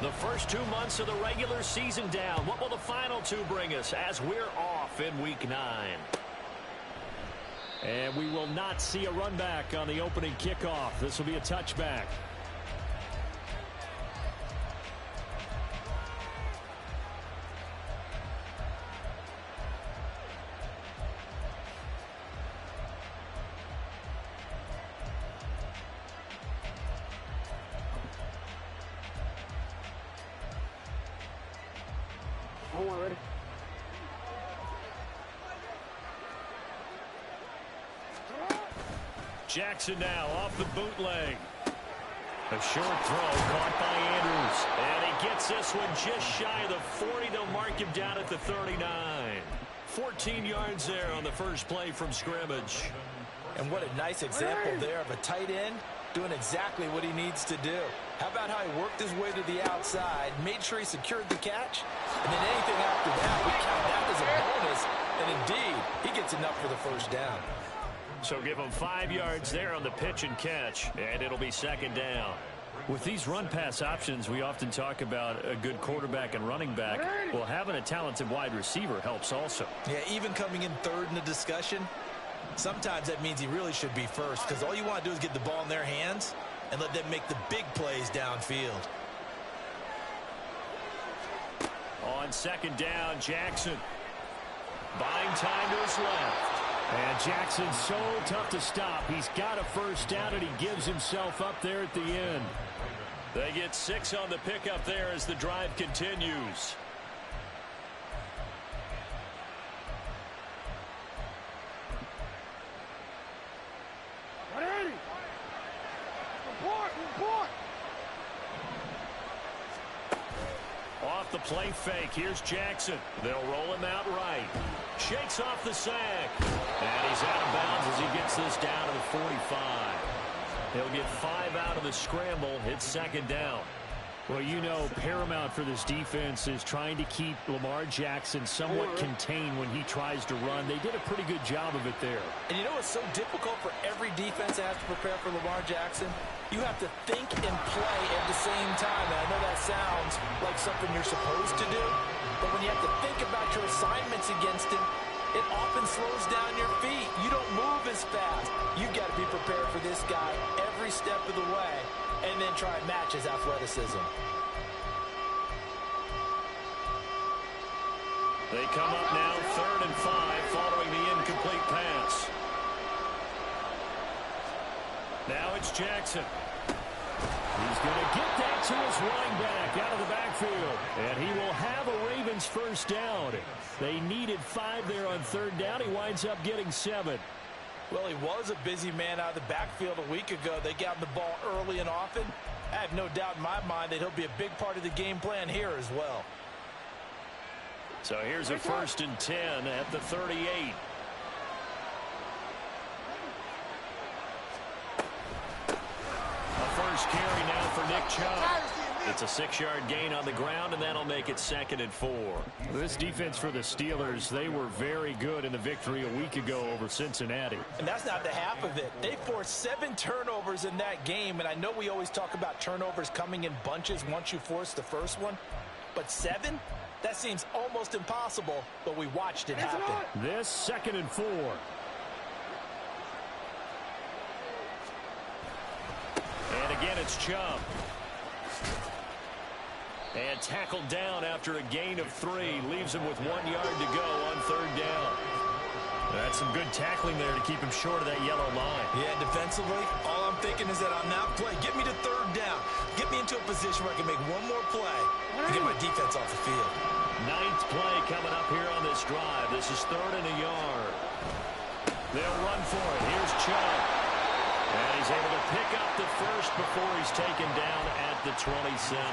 The first 2 months of the regular season down. What will the final 2 bring us as we're off in Week 9? And we will not see a run back on the opening kickoff. This will be a touchback. Jackson now off the bootleg. A short throw caught by Andrews. And he gets this one just shy of the 40. They'll mark him down at the 39. 14 yards there on the first play from scrimmage. And what a nice example there of a tight end doing exactly what he needs to do. How about how he worked his way to the outside, made sure he secured the catch, and then anything after that, we count that as a bonus. And indeed, he gets enough for the first down. So give him 5 yards there on the pitch and catch, and it'll be second down. With these run-pass options, we often talk about a good quarterback and running back. Well, having a talented wide receiver helps also. Yeah, even coming in third in the discussion, sometimes that means he really should be first, because all you want to do is get the ball in their hands and let them make the big plays downfield. On second down, Jackson. Buying time to his left. And Jackson's so tough to stop. He's got a first down, and he gives himself up there at the end. They get 6 on the pickup there as the drive continues. Off the play fake, here's Jackson. They'll roll him out right. Shakes off the sack. And he's out of bounds as he gets this down to the 45. He'll get 5 out of the scramble. It's second down. Well, you know, paramount for this defense is trying to keep Lamar Jackson somewhat contained when he tries to run. They did a pretty good job of it there. And you know what's so difficult for every defense that has to prepare for Lamar Jackson? You have to think and play at the same time. And I know that sounds like something you're supposed to do, but when you have to think about your assignments against him, it often slows down your feet. You don't move as fast. You've got to be prepared for this guy every step of the way and then try and match his athleticism. They come up now 3rd and 5 following the incomplete pass. Now it's Jackson. He's going to get that to his running back out of the backfield. And he will have a Ravens first down. They needed 5 there on 3rd down. He winds up getting 7. Well, he was a busy man out of the backfield a week ago. They got him the ball early and often. I have no doubt in my mind that he'll be a big part of the game plan here as well. So here's a 1st and 10 at the 38. A first carry now for Nick Chubb. It's a 6-yard gain on the ground, and that'll make it 2nd and 4. This defense for the Steelers, they were very good in the victory a week ago over Cincinnati. And that's not the half of it. They forced 7 turnovers in that game, and I know we always talk about turnovers coming in bunches once you force the first one, but 7? That seems almost impossible, but we watched it happen. This 2nd and 4. And again, it's Chubb. And tackled down after a gain of 3. Leaves him with 1 yard to go on 3rd down. That's some good tackling there to keep him short of that yellow line. Yeah, defensively, all I'm thinking is that on that play, get me to 3rd down. Get me into a position where I can make one more play and get my defense off the field. 9th play coming up here on this drive. This is 3rd and a yard. They'll run for it. Here's Chubb. And he's able to pick up the first before he's taken down at the 27.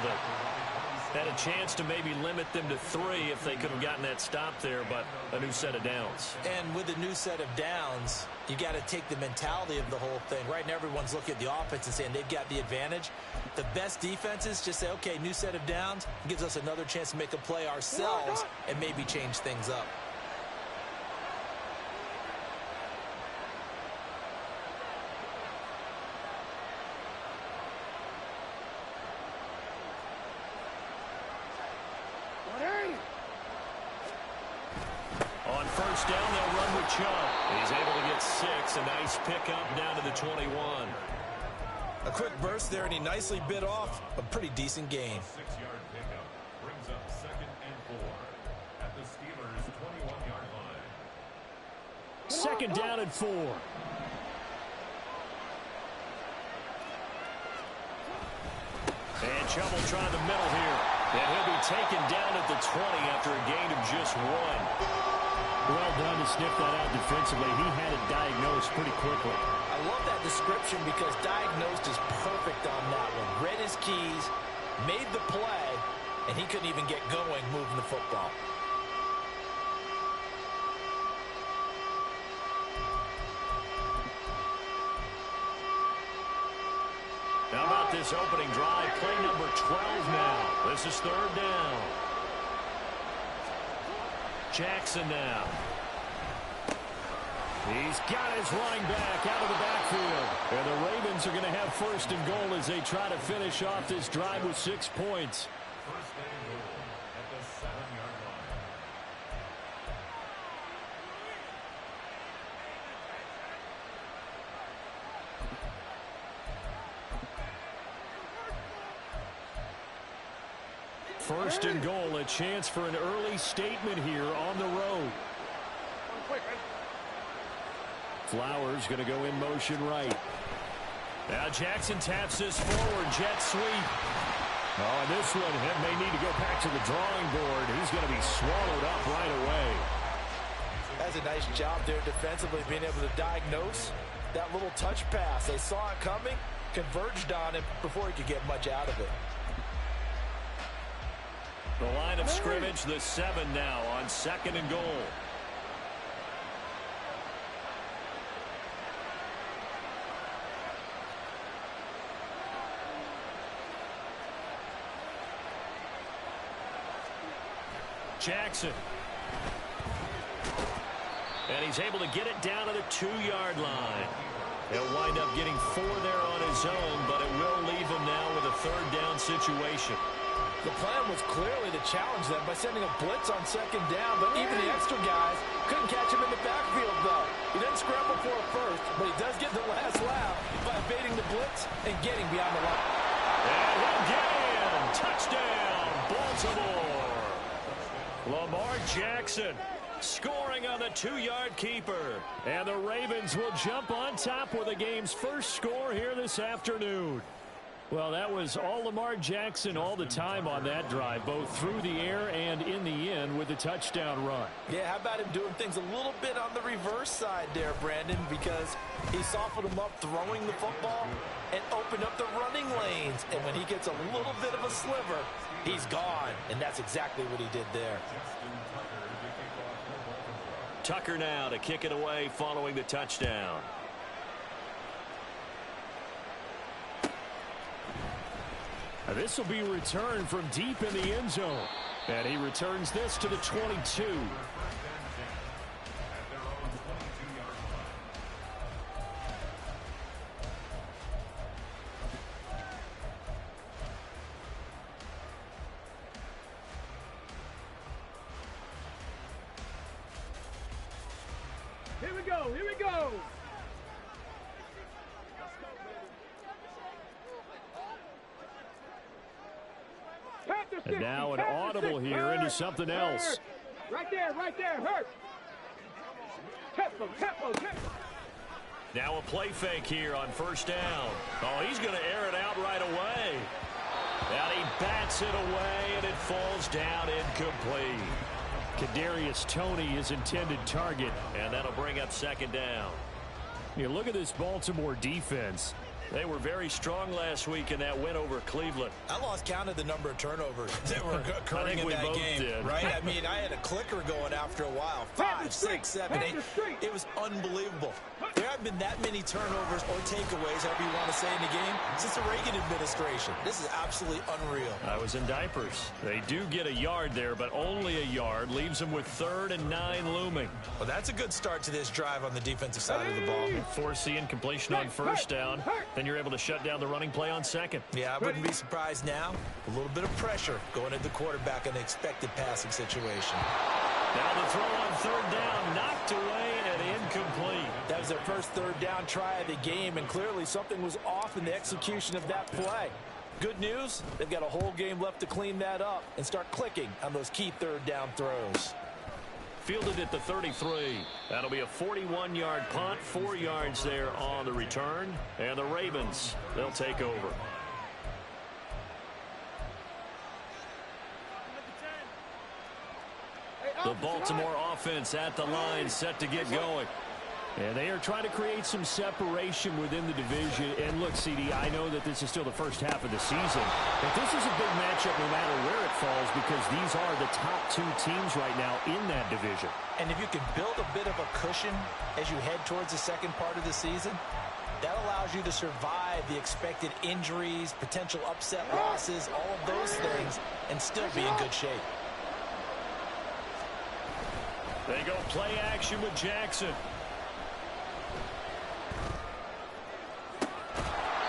Had a chance to maybe limit them to 3 if they could have gotten that stop there, but a new set of downs. And with a new set of downs, you got to take the mentality of the whole thing. Right now, everyone's looking at the offense and saying they've got the advantage. The best defenses just say, okay, new set of downs, gives us another chance to make a play ourselves and maybe change things up. down, they'll run with Chubb. He's able to get 6. A nice pickup down to the 21. A quick burst there, and he nicely bit off a pretty decent gain. 6-yard pickup brings up 2nd and 4 at the Steelers' 21-yard line. 2nd down and 4. And Chubb will try the middle here. And he'll be taken down at the 20 after a gain of just 1. Well done to sniff that out defensively. He had it diagnosed pretty quickly. I love that description because diagnosed is perfect on that one. Read his keys, made the play, and he couldn't even get going moving the football. How about this opening drive? Play number 12 now. This is 3rd down. Jackson now. He's got his running back out of the backfield. And the Ravens are going to have 1st and goal as they try to finish off this drive with 6 points. 1st and goal at the 7-yard line. First and goal, a chance for an early statement here on the road. Flowers going to go in motion right. Now Jackson taps this forward, jet sweep. Oh, and this one may need to go back to the drawing board. He's going to be swallowed up right away. That's a nice job there defensively, being able to diagnose that little touch pass. They saw it coming, converged on him before he could get much out of it. The line of scrimmage, the 7 now on 2nd and goal. Jackson. And he's able to get it down to the 2-yard line. He'll wind up getting 4 there on his own, but it will leave him now with a 3rd down situation. The plan was clearly to challenge them by sending a blitz on 2nd down, but even the extra guys couldn't catch him in the backfield, though. He didn't scramble for a first, but he does get the last laugh by evading the blitz and getting beyond the line. And he'll get in. Touchdown, Baltimore. Lamar Jackson scoring on the 2-yard keeper. And the Ravens will jump on top with the game's first score here this afternoon. Well, that was all Lamar Jackson all the time on that drive, both through the air and in the end with the touchdown run. Yeah, how about him doing things a little bit on the reverse side there, Brandon, because he softened him up throwing the football and opened up the running lanes. And when he gets a little bit of a sliver, he's gone. And that's exactly what he did there. Tucker now to kick it away following the touchdown. This will be returned from deep in the end zone. And he returns this to the 22. Here we go, here we go. And now an audible here into something else. Right there, hurt. Tempo. Now a play fake here on 1st down. Oh, he's going to air it out right away. And he bats it away, and it falls down incomplete. Kadarius Toney, his intended target, and that'll bring up 2nd down. You look at this Baltimore defense. They were very strong last week in that win over Cleveland. I lost count of the number of turnovers that were occurring in that game. Did. Right? I mean, I had a clicker going after a while. 5, 6, 7, 8. It was unbelievable. There haven't been that many turnovers or takeaways, however you want to say, in the game since the Reagan administration. This is absolutely unreal. I was in diapers. They do get a yard there, but only a yard. Leaves them with 3rd and 9 looming. Well, that's a good start to this drive on the defensive side of the ball. Force the incompletion on 1st down. Then you're able to shut down the running play on 2nd. Yeah, I wouldn't be surprised now. A little bit of pressure going at the quarterback in an expected passing situation. Now the throw on 3rd down, not was their first third down try of the game, and clearly something was off in the execution of that play. Good news, they've got a whole game left to clean that up and start clicking on those key third down throws. Fielded at the 33. That'll be a 41-yard punt, 4 yards there on the return. And the Ravens, they'll take over. The Baltimore offense at the line, set to get going. And they are trying to create some separation within the division. And look, CD, I know that this is still the first half of the season, but this is a big matchup no matter where it falls, because these are the top 2 teams right now in that division. And if you can build a bit of a cushion as you head towards the second part of the season, that allows you to survive the expected injuries, potential upset losses, all of those things, and still be in good shape. They go play action with Jackson.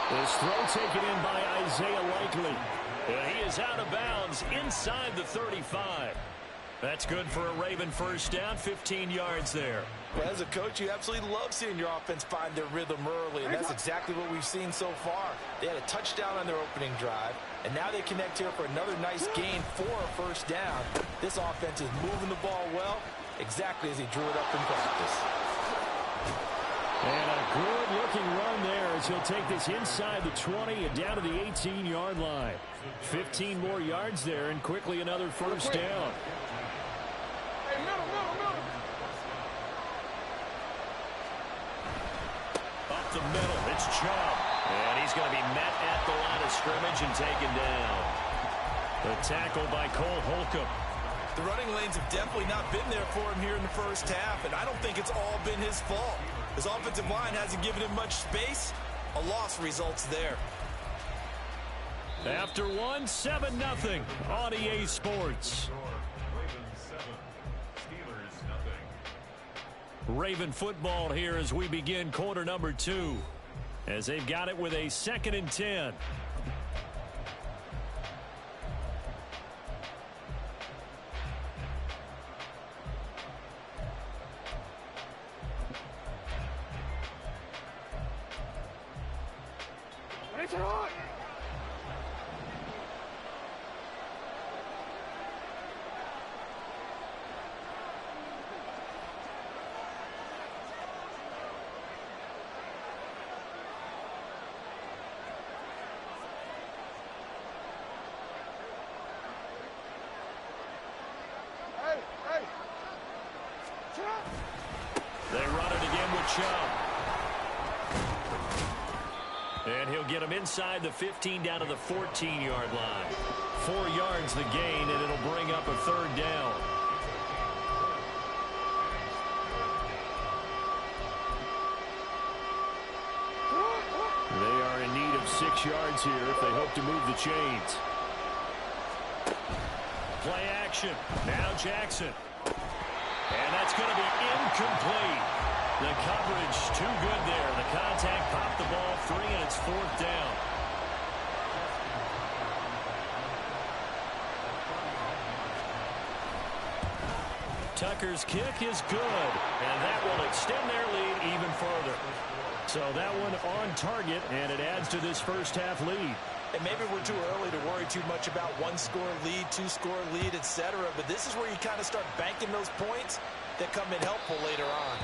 This throw taken in by Isaiah Likely. He is out of bounds inside the 35. That's good for a Raven first down, 15 yards there. Well, as a coach, you absolutely love seeing your offense find their rhythm early, and that's exactly what we've seen so far. They had a touchdown on their opening drive, and now they connect here for another nice gain for a first down. This offense is moving the ball well, exactly as he drew it up in practice. And a good-looking run there as he'll take this inside the 20 and down to the 18-yard line. 15 more yards there, and quickly another first down. Hey, middle. Up the middle, it's Chubb. And he's going to be met at the line of scrimmage and taken down. The tackle by Cole Holcomb. The running lanes have definitely not been there for him here in the first half, and I don't think it's all been his fault. His offensive line hasn't given him much space. A loss results there. After 7-0 on EA Sports. Ravens 7, Steelers 0. Raven football here as we begin quarter number 2. As they've got it with a 2nd and 10. It's hot. Hey. They run it again with Chubb. And he'll get him inside the 15 down to the 14-yard line. 4 yards the gain, and it'll bring up a third down. They are in need of 6 yards here if they hope to move the chains. Play action. Now Jackson. And that's going to be incomplete. The coverage too good there. The contact popped the ball free, and it's 4th down. Tucker's kick is good, and that will extend their lead even further. So that one on target, and it adds to this first half lead. And maybe we're too early to worry too much about 1-score lead, 2-score lead, etc. But this is where you kind of start banking those points that come in helpful later on.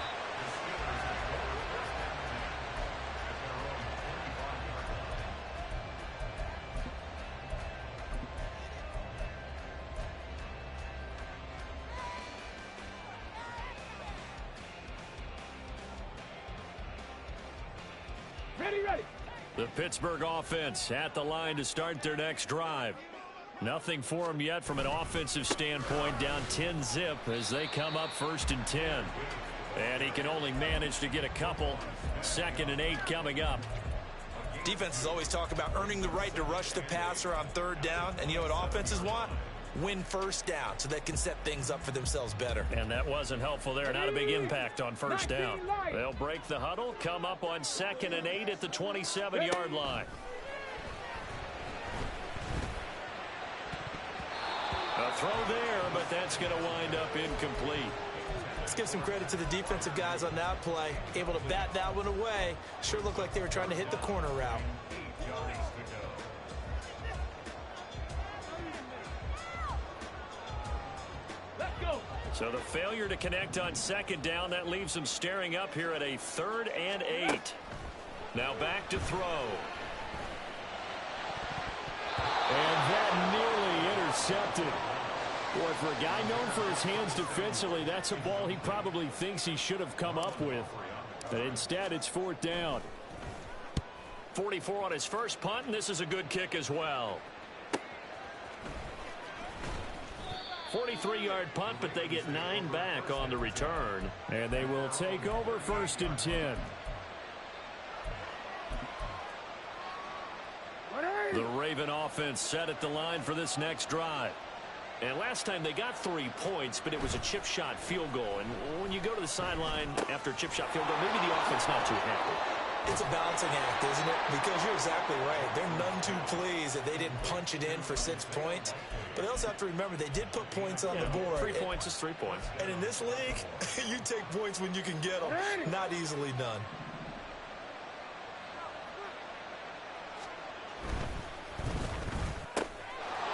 Ready. The Pittsburgh offense at the line to start their next drive. Nothing for them yet from an offensive standpoint, down 10-zip as they come up 1st and 10. And he can only manage to get a couple. 2nd and 8 coming up. Defenses always talk about earning the right to rush the passer on 3rd down. And you know what offenses want? Win first down so they can set things up for themselves better. And that wasn't helpful there. Not a big impact on 1st down. They'll break the huddle, come up on 2nd and 8 at the 27-yard line. A throw there, but that's going to wind up incomplete. Let's give some credit to the defensive guys on that play. Able to bat that one away. Sure looked like they were trying to hit the corner route. Let's go. So the failure to connect on second down, that leaves them staring up here at a 3rd and 8. Now back to throw. And that nearly intercepted. Boy, for a guy known for his hands defensively, that's a ball he probably thinks he should have come up with. But instead, it's 4th down. 44 on his first punt, and this is a good kick as well. 43-yard punt, but they get 9 back on the return. And they will take over 1st and 10. The Raven offense set at the line for this next drive. And last time they got 3 points, but it was a chip shot field goal. And when you go to the sideline after a chip shot field goal, maybe the offense not too happy. It's a balancing act, isn't it? Because you're exactly right. They're none too pleased that they didn't punch it in for 6 points. But they also have to remember they did put points on the board. 3 points is 3 points. And in this league, you take points when you can get them. Not easily done.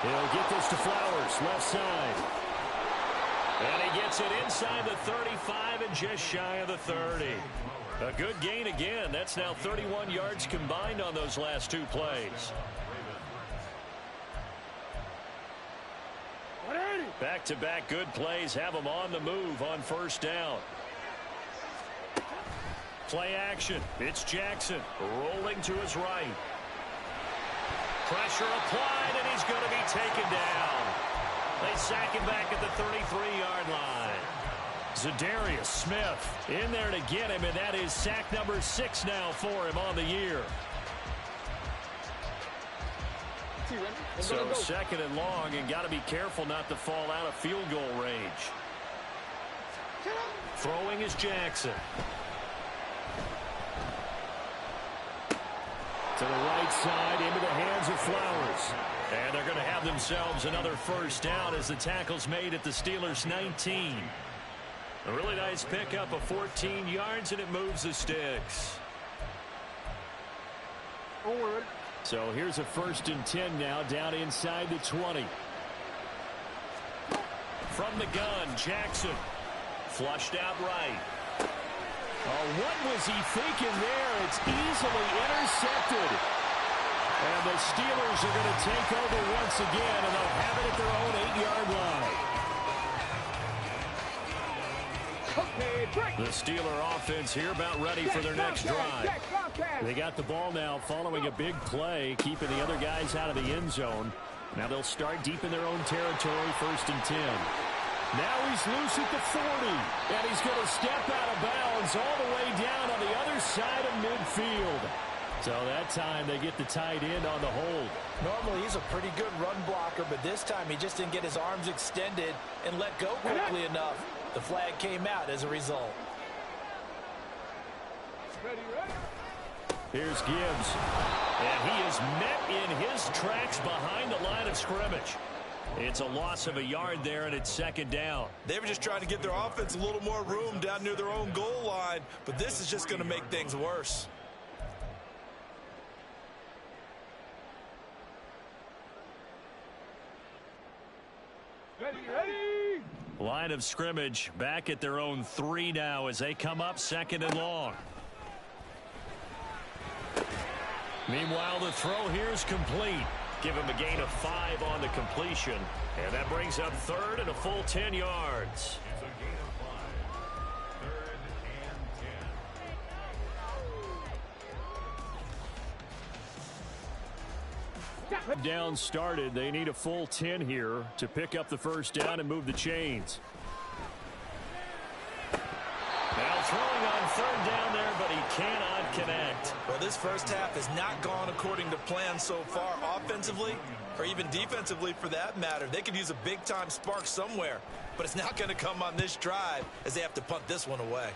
He'll get this to Flowers, left side. And he gets it inside the 35 and just shy of the 30. A good gain again. That's now 31 yards combined on those last 2 plays. Back-to-back good plays have them on the move on 1st down. Play action. It's Jackson rolling to his right. Pressure applied, and he's going to be taken down. They sack him back at the 33-yard line. Zadarius Smith in there to get him, and that is sack number 6 now for him on the year. So 2nd and long, and got to be careful not to fall out of field goal range. Throwing is Jackson. To the right side, into the hands of Flowers. And they're going to have themselves another 1st down as the tackle's made at the Steelers' 19. A really nice pickup of 14 yards, and it moves the sticks. Forward. So here's a 1st and 10 now, down inside the 20. From the gun, Jackson. Flushed out right. Oh, what was he thinking there? It's easily intercepted. And the Steelers are going to take over once again, and they'll have it at their own 8-yard line. The Steeler offense here about ready for their next drive. They got the ball now following a big play, keeping the other guys out of the end zone. Now they'll start deep in their own territory, 1st and 10. Now he's loose at the 40, and he's going to step out of bounds all the way down on the other side of midfield. So that time they get the tight end on the hold. Normally he's a pretty good run blocker, but this time he just didn't get his arms extended and let go quickly enough. The flag came out as a result. Here's Gibbs, and he is met in his tracks behind the line of scrimmage. It's a loss of a yard there, and it's 2nd down. They were just trying to give their offense a little more room down near their own goal line, but this is just going to make things worse. Ready. Line of scrimmage back at their own 3 now as they come up 2nd and long. Meanwhile, the throw here is complete. Give him a gain of 5 on the completion. And that brings up 3rd and a full 10 yards. It's a gain of 5. 3rd and 10. Down started. They need a full 10 here to pick up the 1st down and move the chains. Now throwing on 3rd down there, but he cannot connect. Well, this first half has not gone according to plan so far offensively, or even defensively for that matter. They could use a big-time spark somewhere, but it's not going to come on this drive as they have to punt this one away.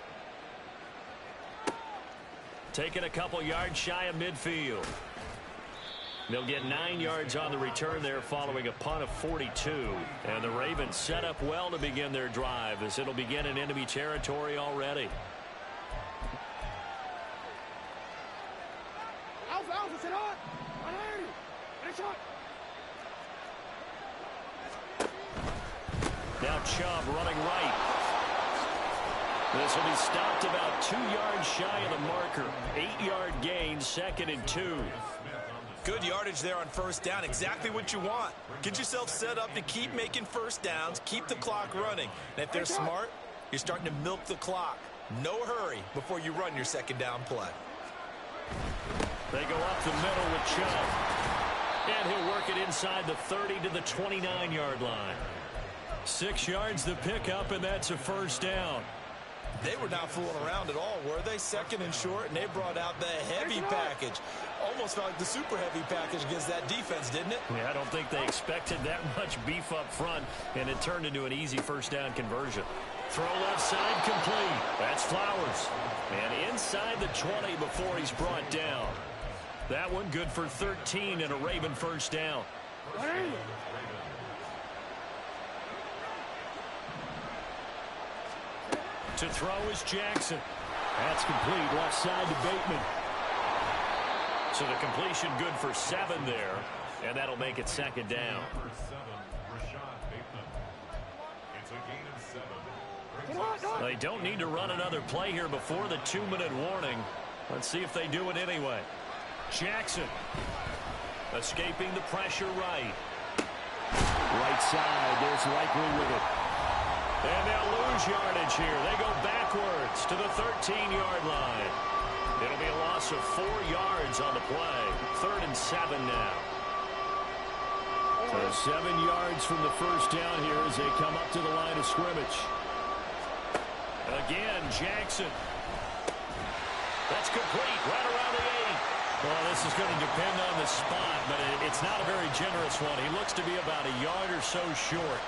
Taking a couple yards shy of midfield. They'll get 9 yards on the return there following a punt of 42. And the Ravens set up well to begin their drive as it'll begin in enemy territory already. Now Chubb running right. This will be stopped about 2 yards shy of the marker. 8-yard gain, 2nd and 2. Good yardage there on first down. Exactly what you want. Get yourself set up to keep making first downs, keep the clock running. And if they're smart, you're starting to milk the clock. No hurry before you run your second down play. They go up the middle with Chubb. And he'll work it inside the 30 to the 29-yard line. 6 yards the pickup, and that's a first down. They were not fooling around at all, were they? 2nd and short, and they brought out the heavy package. Almost felt like the super heavy package against that defense, didn't it? Yeah, I don't think they expected that much beef up front, and it turned into an easy first down conversion. Throw left side complete. That's Flowers. And inside the 20 before he's brought down. That one good for 13 and a Raven first down. To throw is Jackson. That's complete left side to Bateman. So the completion good for 7 there, and that'll make it 2nd down. They don't need to run another play here before the 2-minute warning. Let's see if they do it anyway. Jackson escaping the pressure right. Right side, there's Likely with it. And they'll lose yardage here. They go backwards to the 13-yard line. It'll be a loss of 4 yards on the play. 3rd and 7 now. So 7 yards from the first down here as they come up to the line of scrimmage. Again, Jackson. That's complete right around the 8. Well, this is going to depend on the spot, but it's not a very generous one. He looks to be about a yard or so short.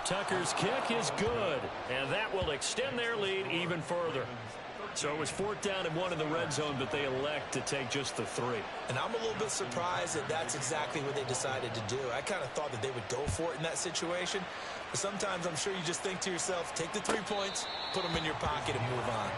Tucker's kick is good, and that will extend their lead even further. So it was 4th down and 1 in the red zone, but they elect to take just the 3. And I'm a little bit surprised that that's exactly what they decided to do. I kind of thought that they would go for it in that situation. But sometimes I'm sure you just think to yourself, take the 3 points, put them in your pocket, and move on.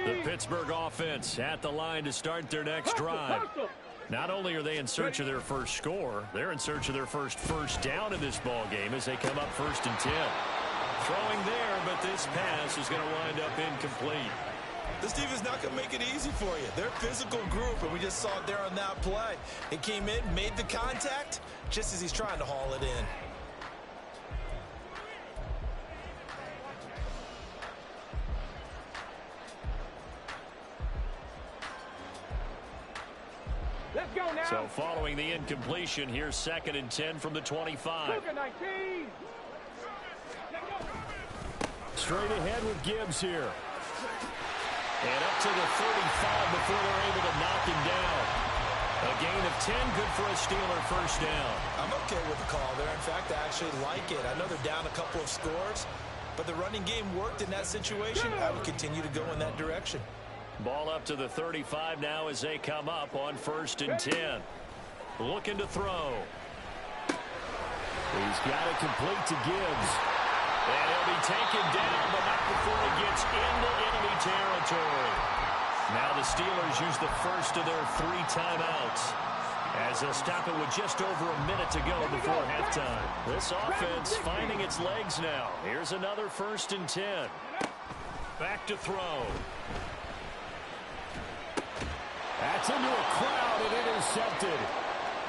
The Pittsburgh offense at the line to start their next drive. Not only are they in search of their first score, they're in search of their first down in this ball game as they come up 1st and 10. Throwing there, but this pass is going to wind up incomplete. This defense not going to make it easy for you. They're a physical group, and we just saw it there on that play. It came in, made the contact, just as he's trying to haul it in. Let's go now. So following the incompletion, here's 2nd and 10 from the 25. Straight ahead with Gibbs here. And up to the 35 before they're able to knock him down. A gain of 10, good for a Steeler first down. I'm okay with the call there. In fact, I actually like it. I know they're down a couple of scores, but the running game worked in that situation. I would continue to go in that direction. Ball up to the 35 now as they come up on 1st and 10. Looking to throw. He's got it complete to Gibbs. And he'll be taken down, but not before he gets into enemy territory. Now the Steelers use the first of their 3 timeouts as they'll stop it with just over a minute to go before halftime. This offense finding its legs now. Here's another 1st and 10. Back to throw. That's into a crowd and intercepted.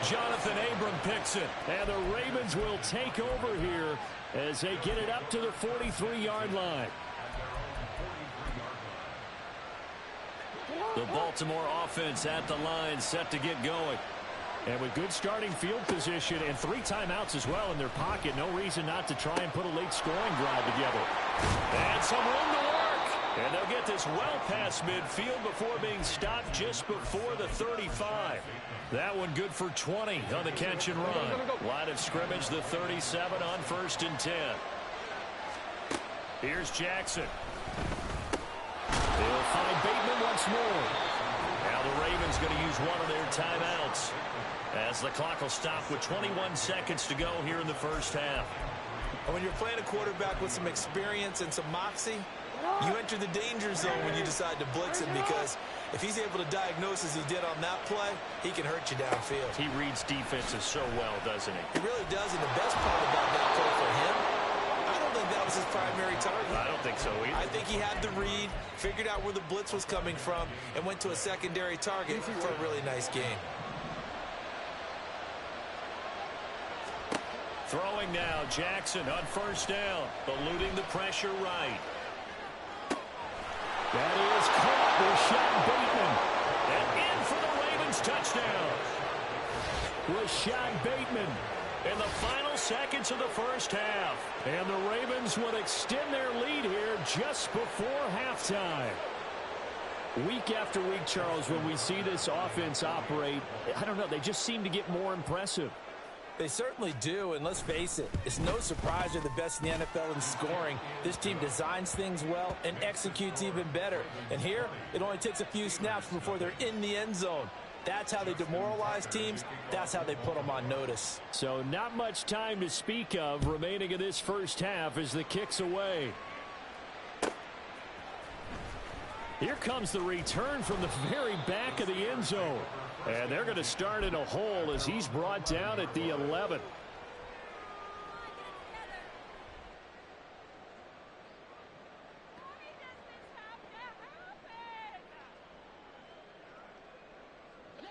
Jonathan Abram picks it, and the Ravens will take over here as they get it up to the 43-yard line. The Baltimore offense at the line set to get going. And with good starting field position and 3 timeouts as well in their pocket, no reason not to try and put a late scoring drive together. And some room to work. And they'll get this well past midfield before being stopped just before the 35. That one good for 20 on the catch and run. Line of scrimmage, the 37 on 1st and 10. Here's Jackson. They'll find Bateman once more. Now the Ravens going to use one of their timeouts as the clock will stop with 21 seconds to go here in the first half. And when you're playing a quarterback with some experience and some moxie, you enter the danger zone when you decide to blitz him, because if he's able to diagnose as he did on that play, he can hurt you downfield. He reads defenses so well, doesn't he? He really does, and the best part about that play for him, I don't think that was his primary target. I don't think so either. I think he had the read, figured out where the blitz was coming from, and went to a secondary target for a really nice game. Throwing now, Jackson on 1st down, eluding the pressure right. That is caught. Rashad Bateman. And in for the Ravens touchdown. Rashad Bateman in the final seconds of the first half. And the Ravens will extend their lead here just before halftime. Week after week, Charles, when we see this offense operate, I don't know, they just seem to get more impressive. They certainly do, and let's face it, it's no surprise they're the best in the NFL in scoring. This team designs things well and executes even better. And here, it only takes a few snaps before they're in the end zone. That's how they demoralize teams. That's how they put them on notice. So not much time to speak of remaining in this first half as the kick's away. Here comes the return from the very back of the end zone. And they're going to start in a hole as he's brought down at the 11.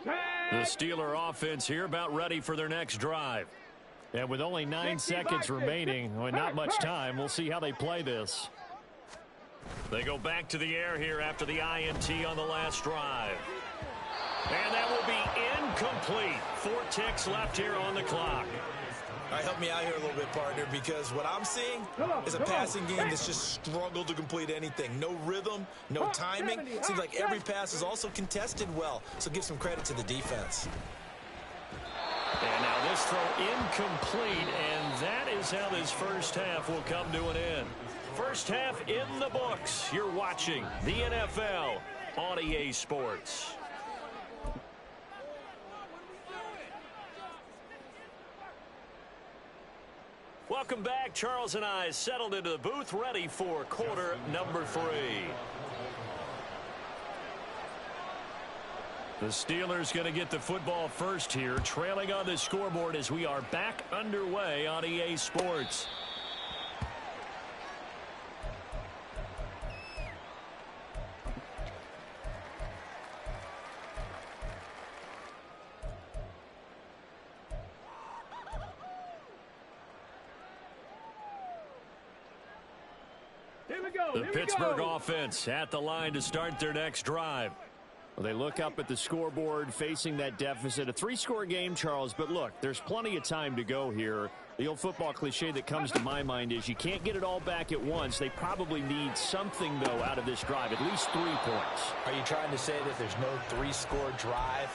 The Steeler offense here about ready for their next drive. And with only 9 seconds remaining, well, not much time, we'll see how they play this. They go back to the air here after the INT on the last drive. And that will be incomplete. 4 ticks left here on the clock. All right, help me out here a little bit, partner, because what I'm seeing is a passing game that's just struggled to complete anything. No rhythm, no timing. Seems like every pass is also contested well, so give some credit to the defense. And now this throw incomplete, and that is how this first half will come to an end. First half in the books. You're watching the NFL on EA Sports. Welcome back. Charles and I settled into the booth, ready for quarter number 3. The Steelers going to get the football first here, trailing on the scoreboard as we are back underway on EA Sports. The Pittsburgh offense at the line to start their next drive. Well, they look up at the scoreboard facing that deficit. A 3-score game, Charles, but look, there's plenty of time to go here. The old football cliche that comes to my mind is you can't get it all back at once. They probably need something, though, out of this drive, at least 3 points. Are you trying to say that there's no 3-score drive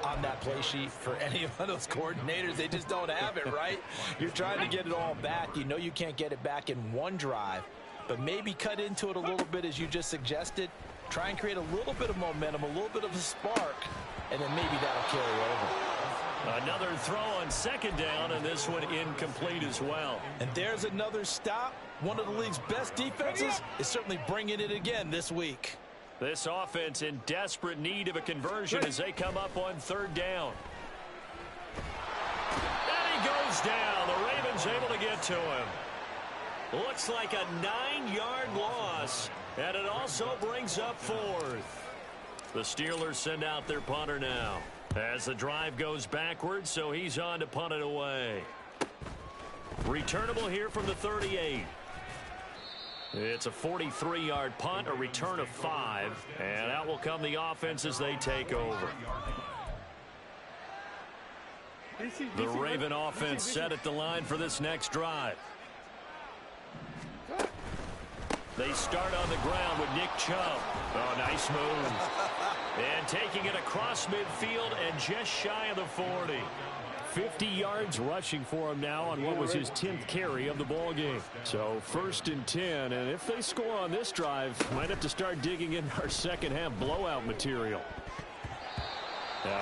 on that play sheet for any of those coordinators? They just don't have it, right? You're trying to get it all back. You know you can't get it back in one drive, but maybe cut into it a little bit as you just suggested. Try and create a little bit of momentum, a little bit of a spark, and then maybe that'll carry over. Another throw on 2nd down, and this one incomplete as well. And there's another stop. One of the league's best defenses is certainly bringing it again this week. This offense in desperate need of a conversion as they come up on 3rd down. And he goes down. The Ravens able to get to him. Looks like a 9-yard loss, and it also brings up 4th. The Steelers send out their punter now as the drive goes backwards, so he's on to punt it away. Returnable here from the 38. It's a 43-yard punt, a return of 5, and out will come the offense as they take over. The Raven offense set at the line for this next drive. They start on the ground with Nick Chubb. Oh, nice move. And taking it across midfield and just shy of the 40. 50 yards rushing for him now on what was his 10th carry of the ball game. So 1st and 10, and if they score on this drive, might have to start digging in our second half blowout material.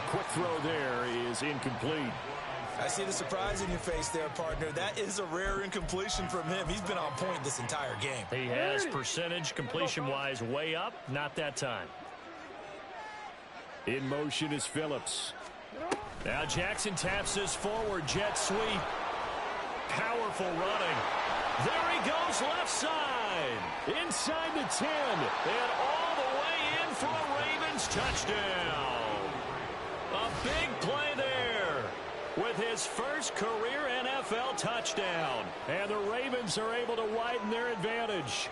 Quick throw there is incomplete. I see the surprise in your face there, partner. That is a rare incompletion from him. He's been on point this entire game. He has percentage completion-wise way up, not that time. In motion is Phillips. Now Jackson taps this forward jet sweep. Powerful running. There he goes left side. Inside the 10. And all the way in for a Ravens touchdown. A big play there with his first career NFL touchdown. And the Ravens are able to widen their advantage.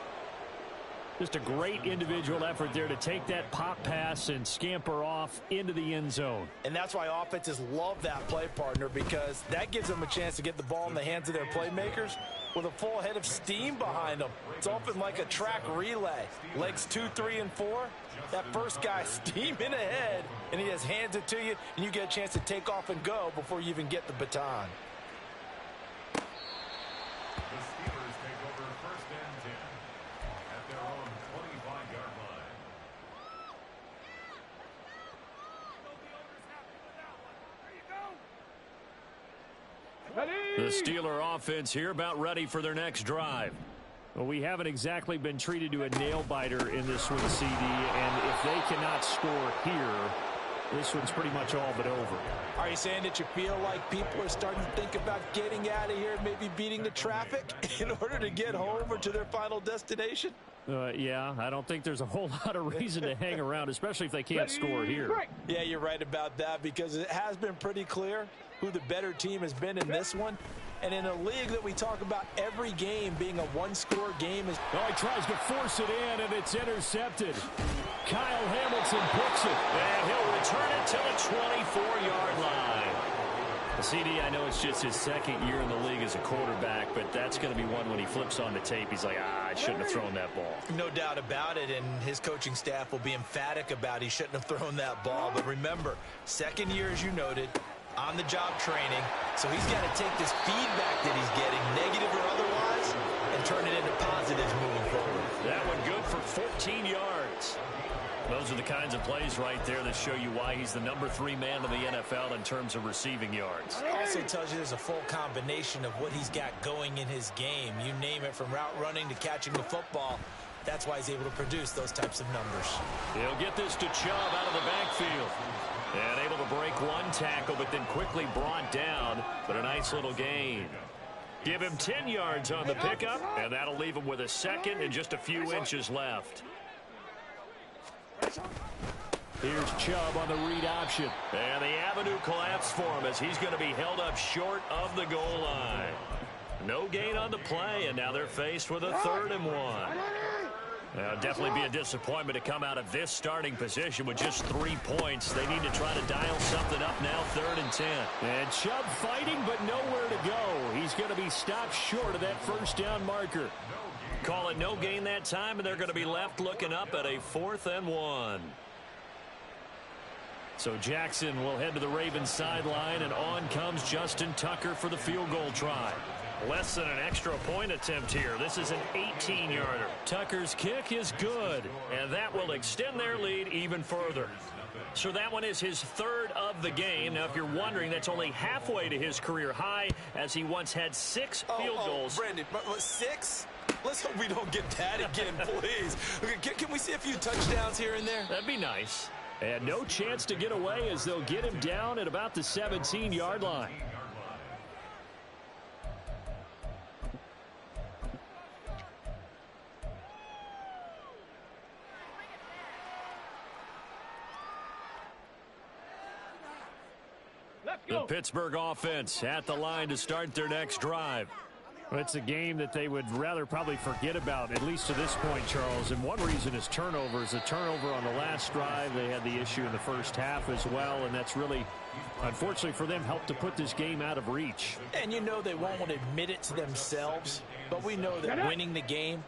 Just a great individual effort there to take that pop pass and scamper off into the end zone. And that's why offenses love that play, partner, because that gives them a chance to get the ball in the hands of their playmakers with a full head of steam behind them. It's often like a track relay. Legs 2, 3, and 4. That first guy steaming ahead, and he just hands it to you, and you get a chance to take off and go before you even get the baton. The Steeler offense here about ready for their next drive. Well, we haven't exactly been treated to a nail-biter in this one, CD, and if they cannot score here, this one's pretty much all but over. Are you saying that you feel like people are starting to think about getting out of here and maybe beating the traffic in order to get home or to their final destination? Yeah, I don't think there's a whole lot of reason to hang around, especially if they can't score here. Yeah, you're right about that, because it has been pretty clear who the better team has been in this one. And in a league that we talk about every game being a one-score game. Oh, he tries to force it in, and it's intercepted. Kyle Hamilton picks it, and he'll return it to the 24-yard line. CD, I know it's just his second year in the league as a quarterback, but that's going to be one when he flips on the tape. He's like, I shouldn't have thrown that ball. No doubt about it, and his coaching staff will be emphatic about he shouldn't have thrown that ball. But remember, second year, as you noted, on-the-job training, so he's got to take this feedback that he's getting, negative or otherwise, and turn it into positives moving forward. That one good for 14 yards. Those are the kinds of plays right there that show you why he's the number 3 man in the NFL in terms of receiving yards. It also tells you there's a full combination of what he's got going in his game. You name it, from route running to catching the football. That's why he's able to produce those types of numbers. He'll get this to Chubb out of the backfield. And able to break one tackle, but then quickly brought down. But a nice little gain. Give him 10 yards on the pickup, and that'll leave him with a second and just a few inches left. Here's Chubb on the read option. And the avenue collapsed for him as he's going to be held up short of the goal line. No gain on the play, and now they're faced with a 3rd and 1. Definitely be a disappointment to come out of this starting position with just 3 points. They need to try to dial something up now, 3rd and 10. And Chubb fighting, but nowhere to go. He's going to be stopped short of that first down marker. Call it no gain that time, and they're going to be left looking up at a 4th and 1. So Jackson will head to the Ravens sideline, and on comes Justin Tucker for the field goal try. Less than an extra point attempt here. This is an 18-yarder. Tucker's kick is good, and that will extend their lead even further. So that one is his 3rd of the game. Now, if you're wondering, that's only halfway to his career high, as he once had 6 field goals. Brandon, 6? Let's hope we don't get that again, please. Can we see a few touchdowns here and there? That'd be nice. And no chance to get away, as they'll get him down at about the 17-yard line. The Pittsburgh offense at the line to start their next drive. It's a game that they would rather probably forget about, at least to this point, Charles. And one reason is turnovers. A turnover on the last drive. They had the issue in the first half as well, and that's really, unfortunately for them, helped to put this game out of reach. And you know they won't want to admit it to themselves, but we know that winning the game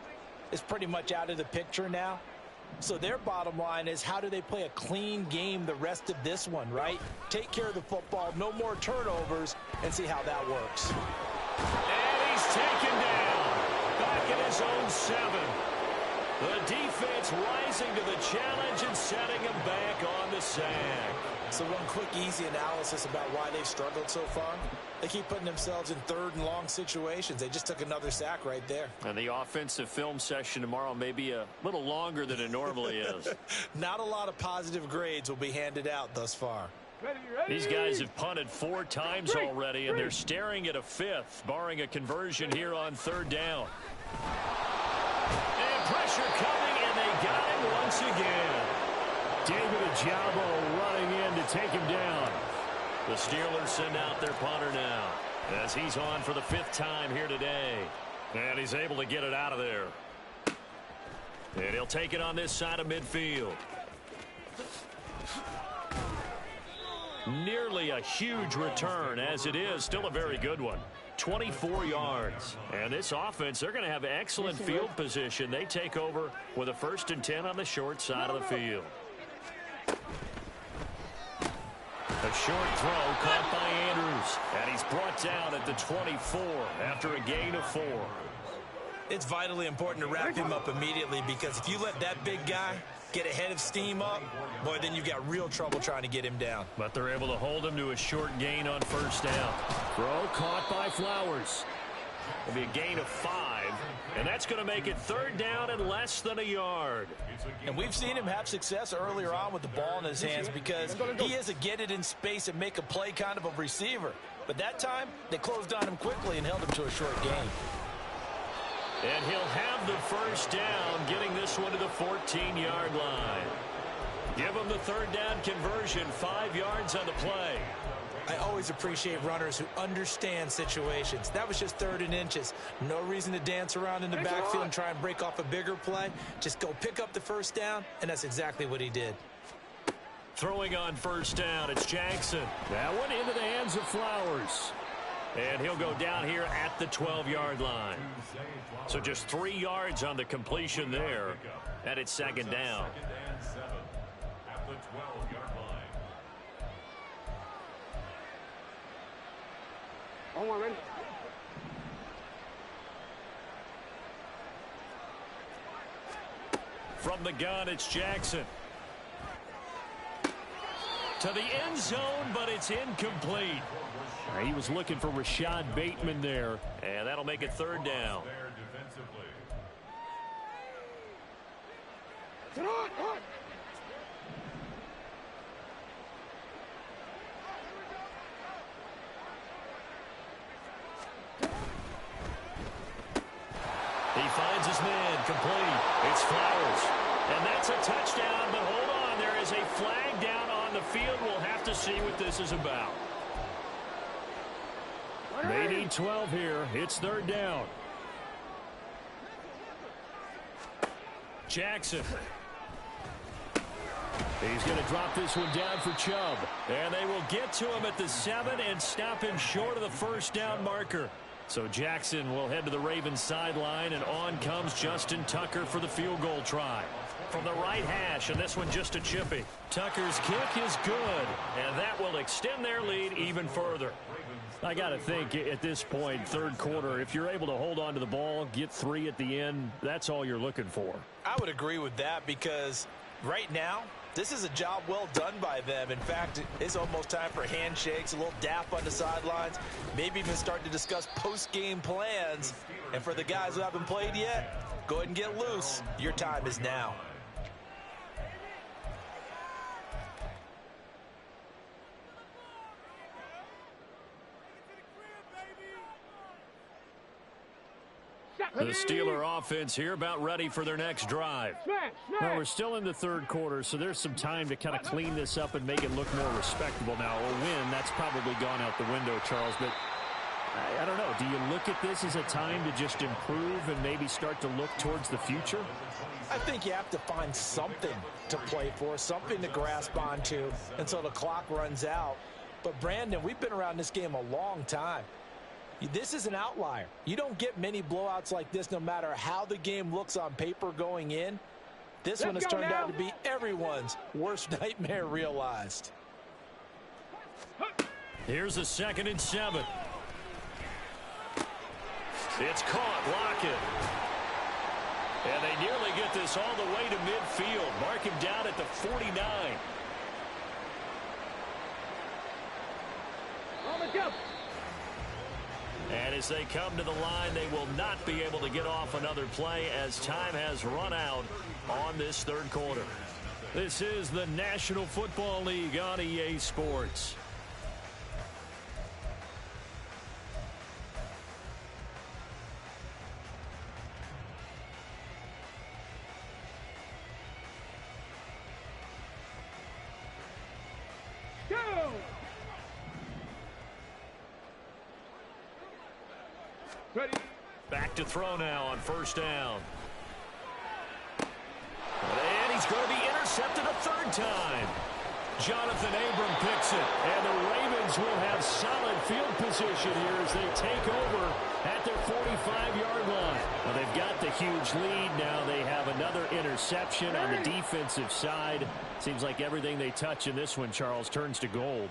is pretty much out of the picture now. So their bottom line is, how do they play a clean game the rest of this one, right? Take care of the football, no more turnovers, and see how that works. And he's taken down. Back in his own 7. The defense rising to the challenge and setting him back on the sack. So one quick, easy analysis about why they've struggled so far. They keep putting themselves in third and long situations. They just took another sack right there. And the offensive film session tomorrow may be a little longer than it normally is. Not a lot of positive grades will be handed out thus far. Ready. These guys have punted 4 times already, and they're staring at a 5th, barring a conversion here on 3rd down. And pressure coming, and they got him once again. David Ajabo running in to take him down. The Steelers send out their punter now, as he's on for the 5th time here today. And he's able to get it out of there. And he'll take it on this side of midfield. Nearly a huge return, as it is still a very good one. 24 yards. And this offense, they're going to have excellent field position. They take over with a 1st and 10 on the short side of the field. A short throw caught by Andrews, and he's brought down at the 24 after a gain of 4. It's vitally important to wrap him up immediately, because if you let that big guy get ahead of steam up, boy, then you've got real trouble trying to get him down. But they're able to hold him to a short gain on 1st down. Throw caught by Flowers. It'll be a gain of 5, and that's going to make it 3rd down and less than a yard. And we've seen him have success earlier on with the ball in his hands, because he is a get it in space and make a play kind of a receiver. But that time, they closed on him quickly and held him to a short gain. And he'll have the 1st down, getting this one to the 14-yard line. Give him the 3rd down conversion, 5 yards on the play. I always appreciate runners who understand situations. That was just 3rd and inches. No reason to dance around in the backfield and try and break off a bigger play. Just go pick up the 1st down, and that's exactly what he did. Throwing on 1st down, it's Jackson. That one into the hands of Flowers. And he'll go down here at the 12-yard line. So just 3 yards on the completion there. And it's 2nd down. At the 12-yard line. On ready. From the gun, it's Jackson. To the end zone, but it's incomplete. He was looking for Rashad Bateman there, and that'll make it 3rd down. There defensively. He finds his man, complete. It's Flowers. And that's a touchdown, but hold on. There is a flag down on the field. We'll have to see what this is about. They need 12 here. It's 3rd down. Jackson. He's going to drop this one down for Chubb. And they will get to him at the 7 and stop him short of the 1st down marker. So Jackson will head to the Ravens sideline, and on comes Justin Tucker for the field goal try. From the right hash, and this one just a chippy. Tucker's kick is good, and that will extend their lead even further. I got to think at this point, 3rd quarter, if you're able to hold on to the ball, get 3 at the end, that's all you're looking for. I would agree with that, because right now, this is a job well done by them. In fact, it's almost time for handshakes, a little dap on the sidelines, maybe even start to discuss post-game plans. And for the guys who haven't played yet, go ahead and get loose. Your time is now. The Steeler offense here about ready for their next drive. Well, we're still in the 3rd quarter, so there's some time to kind of clean this up and make it look more respectable. Now, a win, that's probably gone out the window, Charles, but I don't know. Do you look at this as a time to just improve and maybe start to look towards the future? I think you have to find something to play for, something to grasp onto until the clock runs out. But, Brandon, we've been around this game a long time. This is an outlier. You don't get many blowouts like this no matter how the game looks on paper going in. This one has turned out to be everyone's worst nightmare realized. Here's a 2nd and 7. It's caught. Lockett. And they nearly get this all the way to midfield. Mark him down at the 49. And as they come to the line, they will not be able to get off another play as time has run out on this 3rd quarter. This is the National Football League on EA Sports. Ready. Back to throw now on 1st down. And he's going to be intercepted a 3rd time. Jonathan Abram picks it. And the Ravens will have solid field position here as they take over at their 45-yard line. Well, they've got the huge lead. Now they have another interception on the defensive side. Seems like everything they touch in this one, Charles, turns to gold.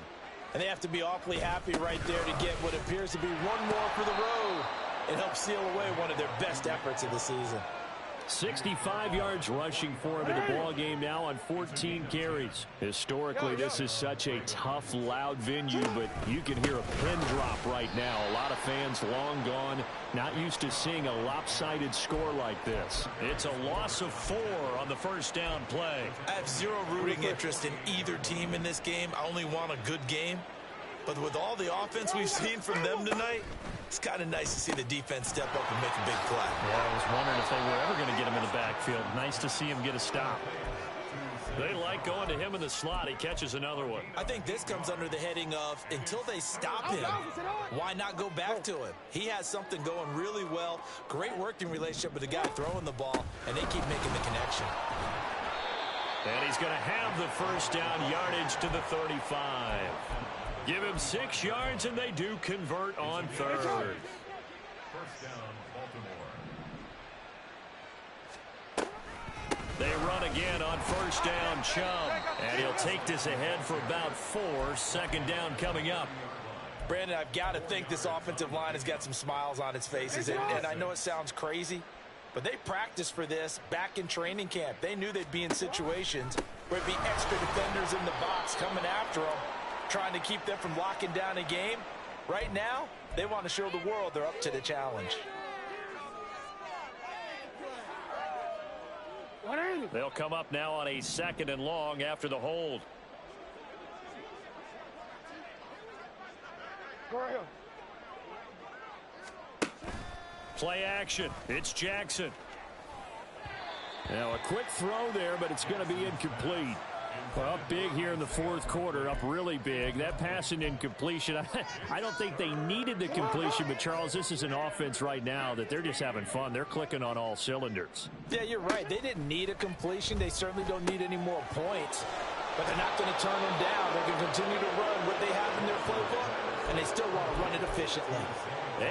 And they have to be awfully happy right there to get what appears to be one more for the road. It helps seal away one of their best efforts of the season. 65 yards rushing for him in the ball game now on 14 carries. Historically, this is such a tough, loud venue, but you can hear a pin drop right now. A lot of fans long gone, not used to seeing a lopsided score like this. It's a loss of 4 on the 1st down play. I have zero rooting interest in either team in this game. I only want a good game. But with all the offense we've seen from them tonight, it's kind of nice to see the defense step up and make a big play. Yeah, I was wondering if they were ever going to get him in the backfield. Nice to see him get a stop. They like going to him in the slot. He catches another one. I think this comes under the heading of until they stop him, why not go back to him? He has something going really well. Great working relationship with the guy throwing the ball, and they keep making the connection. And he's going to have the 1st down yardage to the 35. Give him 6 yards, and they do convert on 3rd. 1st down, Baltimore. They run again on 1st down, Chubb. And he'll take this ahead for about 4. 2nd down coming up. Brandon, I've got to think this offensive line has got some smiles on its faces. And I know it sounds crazy, but they practiced for this back in training camp. They knew they'd be in situations where it'd be extra defenders in the box coming after them, trying to keep them from locking down a game. Right now, they want to show the world they're up to the challenge. They'll come up now on a 2nd and long after the hold. Play action. It's Jackson. Now a quick throw there, but it's going to be incomplete. Well, up big here in the 4th quarter, up really big. That pass and incompletion, I don't think they needed the completion, but Charles, this is an offense right now that they're just having fun. They're clicking on all cylinders. Yeah, you're right. They didn't need a completion. They certainly don't need any more points, but they're not going to turn them down. They're going to continue to run what they have in their playbook, and they still want to run it efficiently.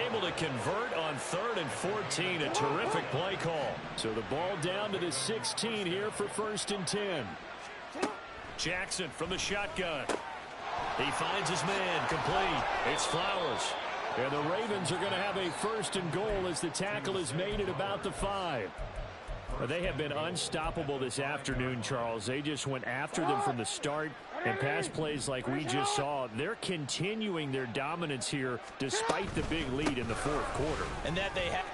Able to convert on 3rd and 14, a terrific play call. So the ball down to the 16 here for 1st and 10. Jackson from the shotgun. He finds his man, complete. It's Flowers. And the Ravens are going to have a 1st and goal as the tackle is made at about the 5. But they have been unstoppable this afternoon, Charles. They just went after them from the start, and pass plays like we just saw, they're continuing their dominance here despite the big lead in the 4th quarter. And that they have.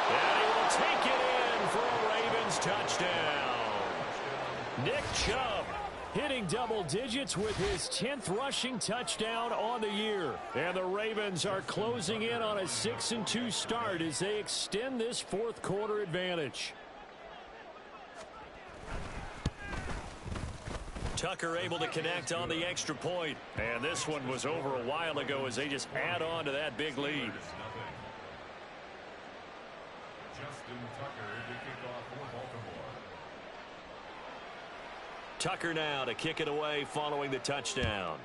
And he will take it in for a Ravens touchdown. Nick Chubb hitting double digits with his 10th rushing touchdown on the year. And the Ravens are closing in on a 6-2 start as they extend this 4th quarter advantage. Tucker able to connect on the extra point. And this one was over a while ago as they just add on to that big lead. Justin Tucker to kick off for Baltimore. Tucker now to kick it away following the touchdown.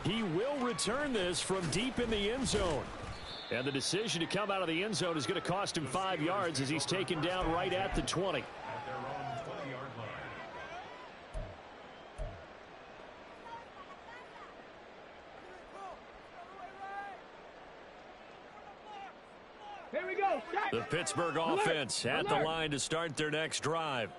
He will return this from deep in the end zone. And the decision to come out of the end zone is going to cost him 5 yards as he's taken down right at the 20. At their own 20-yard line. Here we go. The Pittsburgh offense at the line to start their next drive.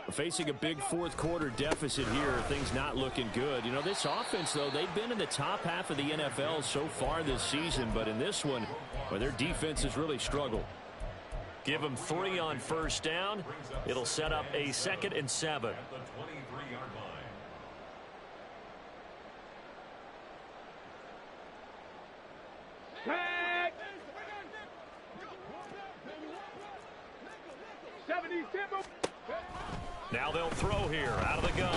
Facing a big fourth quarter deficit here, things not looking good. You know, this offense, though, they've been in the top half of the NFL so far this season, but in this one, well, their defense has really struggled. Give them 3 on first down. It'll set up a 2nd and 7. At the 23-yard line. Tag. 70 tempo. Now they'll throw here out of the gun.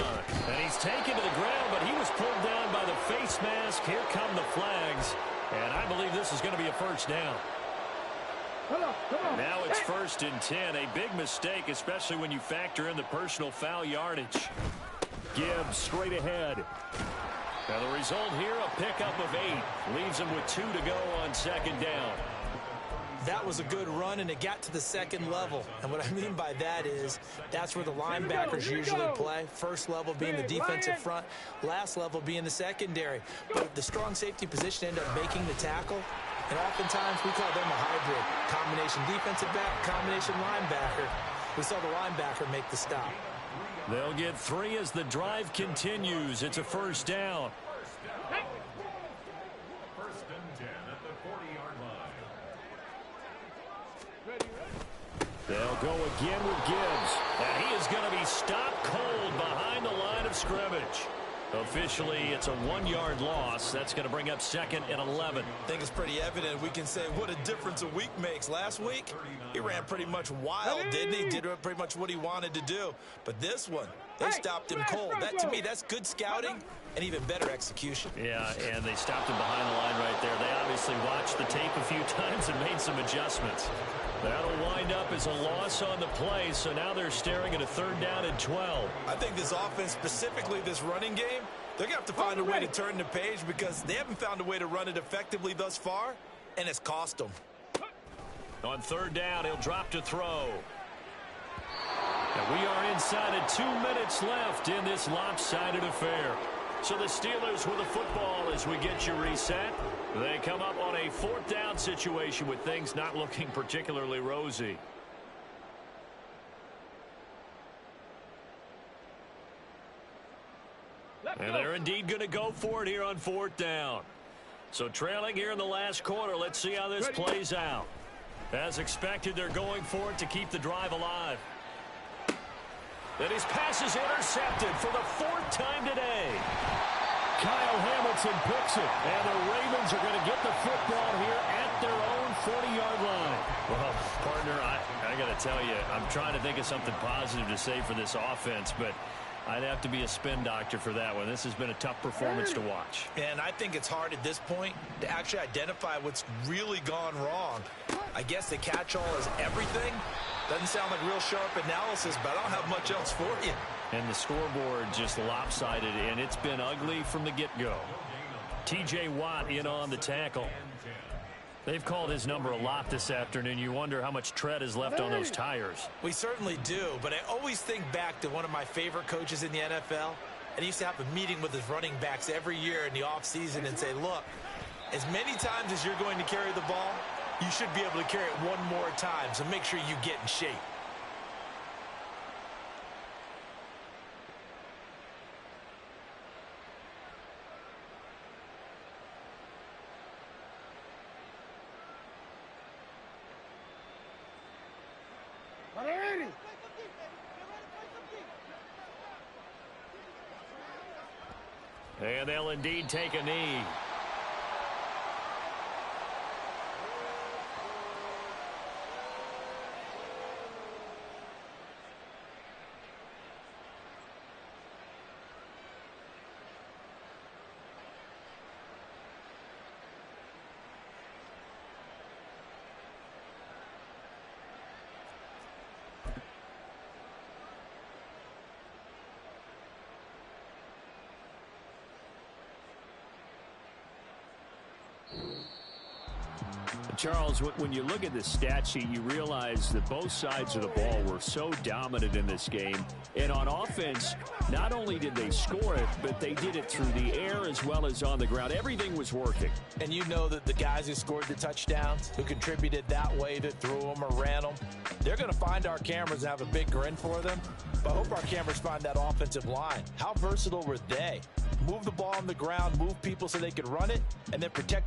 And he's taken to the ground, but he was pulled down by the face mask. Here come the flags. And I believe this is going to be a first down. Come on. Now it's 1st and 10. A big mistake, especially when you factor in the personal foul yardage. Gibbs straight ahead. And the result here, a pickup of 8. Leaves him with 2 to go on 2nd down. That was a good run, and it got to the 2nd level. And what I mean by that is that's where the linebackers usually play. First level being the defensive front, last level being the secondary. But the strong safety position ended up making the tackle, and oftentimes we call them a hybrid. Combination defensive back, combination linebacker. We saw the linebacker make the stop. They'll get 3 as the drive continues. It's a first down. First and 10 at the 40-yard line. They'll go again with Gibbs. And he is going to be stopped cold behind the line of scrimmage. Officially, it's a 1-yard loss. That's going to bring up 2nd and 11. I think it's pretty evident. We can say what a difference a week makes. Last week, he ran pretty much wild, didn't he? Did pretty much what he wanted to do. But this one, they stopped him cold. That, to me, that's good scouting and even better execution. Yeah, and they stopped him behind the line right there. They obviously watched the tape a few times and made some adjustments. That'll wind up as a loss on the play, so now they're staring at a 3rd down and 12. I think this offense, specifically this running game, they're going to have to find a way to turn the page because they haven't found a way to run it effectively thus far, and it's cost them. On 3rd down, he'll drop to throw. And we are inside of 2 minutes left in this lopsided affair. So the Steelers with the football as we get you reset. They come up on a 4th down situation with things not looking particularly rosy. And they're indeed going to go for it here on 4th down. So trailing here in the last quarter, let's see how this plays out. As expected, they're going for it to keep the drive alive. And his pass is intercepted for the 4th time today. Kyle Hamilton picks it, and the Ravens are going to get the football here at their own 40-yard line. Well, partner, I got to tell you, I'm trying to think of something positive to say for this offense, but I'd have to be a spin doctor for that one. This has been a tough performance to watch. And I think it's hard at this point to actually identify what's really gone wrong. I guess the catch-all is everything. Doesn't sound like real sharp analysis, but I don't have much else for you. And the scoreboard just lopsided, and it's been ugly from the get-go. T.J. Watt in on the tackle. They've called his number a lot this afternoon. You wonder how much tread is left on those tires. We certainly do, but I always think back to one of my favorite coaches in the NFL. And he used to have a meeting with his running backs every year in the offseason and say, look, as many times as you're going to carry the ball, you should be able to carry it one more time, so make sure you get in shape. And they'll indeed take a knee. Charles, when you look at the stat sheet, you realize that both sides of the ball were so dominant in this game. And on offense, not only did they score it, but they did it through the air as well as on the ground. Everything was working. And you know that the guys who scored the touchdowns, who contributed that way, that threw them or ran them, they're going to find our cameras and have a big grin for them. But I hope our cameras find that offensive line. How versatile were they? Move the ball on the ground, move people so they could run it, and then protect it